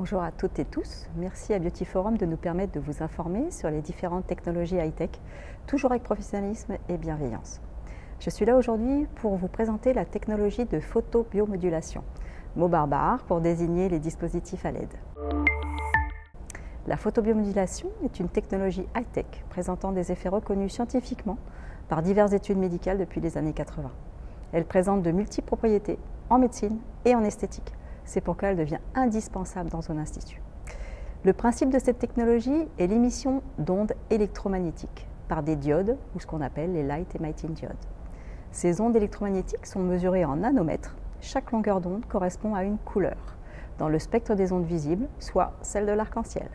Bonjour à toutes et tous, merci à Beautyforum de nous permettre de vous informer sur les différentes technologies high-tech, toujours avec professionnalisme et bienveillance. Je suis là aujourd'hui pour vous présenter la technologie de photobiomodulation, mot barbare pour désigner les dispositifs à LED. La photobiomodulation est une technologie high-tech présentant des effets reconnus scientifiquement par diverses études médicales depuis les années 80. Elle présente de multiples propriétés en médecine et en esthétique. C'est pourquoi elle devient indispensable dans un institut. Le principe de cette technologie est l'émission d'ondes électromagnétiques par des diodes, ou ce qu'on appelle les light emitting diodes. Ces ondes électromagnétiques sont mesurées en nanomètres. Chaque longueur d'onde correspond à une couleur dans le spectre des ondes visibles, soit celle de l'arc-en-ciel.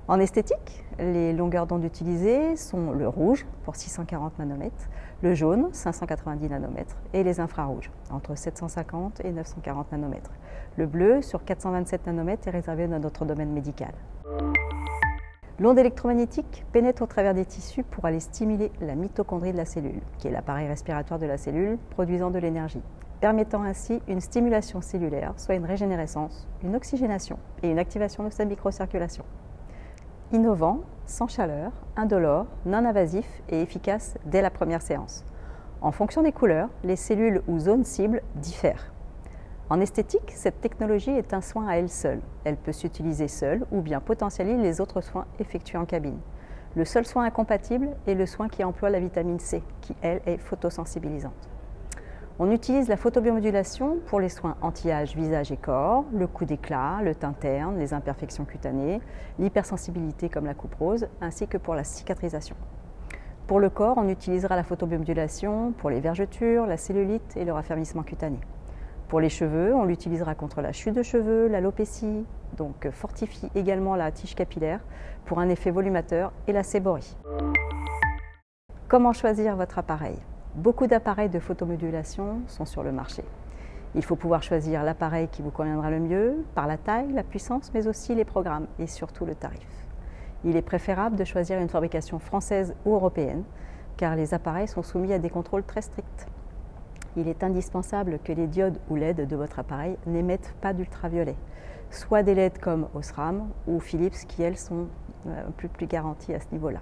En esthétique, les longueurs d'onde utilisées sont le rouge pour 640 nanomètres, le jaune 590 nanomètres et les infrarouges entre 750 et 940 nanomètres. Le bleu sur 427 nanomètres est réservé dans notre domaine médical. L'onde électromagnétique pénètre au travers des tissus pour aller stimuler la mitochondrie de la cellule, qui est l'appareil respiratoire de la cellule produisant de l'énergie, permettant ainsi une stimulation cellulaire, soit une régénérescence, une oxygénation et une activation de sa microcirculation. Innovant, sans chaleur, indolore, non invasif et efficace dès la première séance. En fonction des couleurs, les cellules ou zones cibles diffèrent. En esthétique, cette technologie est un soin à elle seule. Elle peut s'utiliser seule ou bien potentialise les autres soins effectués en cabine. Le seul soin incompatible est le soin qui emploie la vitamine C, qui elle est photosensibilisante. On utilise la photobiomodulation pour les soins anti-âge, visage et corps, le coup d'éclat, le teint terne, les imperfections cutanées, l'hypersensibilité comme la coupe rose, ainsi que pour la cicatrisation. Pour le corps, on utilisera la photobiomodulation pour les vergetures, la cellulite et le raffermissement cutané. Pour les cheveux, on l'utilisera contre la chute de cheveux, l'alopécie, donc fortifie également la tige capillaire pour un effet volumateur et la séborie. Comment choisir votre appareil ? Beaucoup d'appareils de photomodulation sont sur le marché. Il faut pouvoir choisir l'appareil qui vous conviendra le mieux par la taille, la puissance, mais aussi les programmes et surtout le tarif. Il est préférable de choisir une fabrication française ou européenne car les appareils sont soumis à des contrôles très stricts. Il est indispensable que les diodes ou LED de votre appareil n'émettent pas d'ultraviolet, soit des LED comme Osram ou Philips qui, elles, sont plus garanties à ce niveau-là.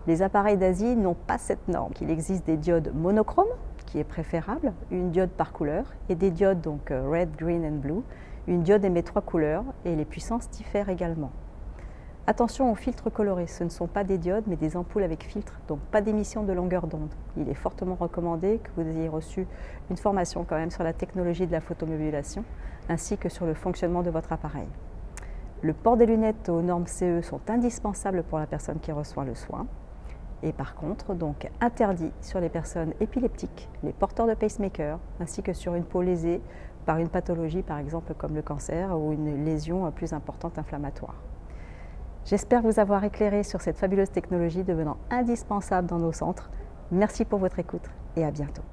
Les appareils d'Asie n'ont pas cette norme. Il existe des diodes monochromes, qui est préférable, une diode par couleur, et des diodes donc red, green and blue. Une diode émet 3 couleurs et les puissances diffèrent également. Attention aux filtres colorés, ce ne sont pas des diodes mais des ampoules avec filtre, donc pas d'émission de longueur d'onde. Il est fortement recommandé que vous ayez reçu une formation quand même sur la technologie de la photomodulation ainsi que sur le fonctionnement de votre appareil. Le port des lunettes aux normes CE sont indispensables pour la personne qui reçoit le soin. Et par contre, donc interdit sur les personnes épileptiques, les porteurs de pacemaker, ainsi que sur une peau lésée par une pathologie, par exemple comme le cancer ou une lésion plus importante inflammatoire. J'espère vous avoir éclairé sur cette fabuleuse technologie devenant indispensable dans nos centres. Merci pour votre écoute et à bientôt.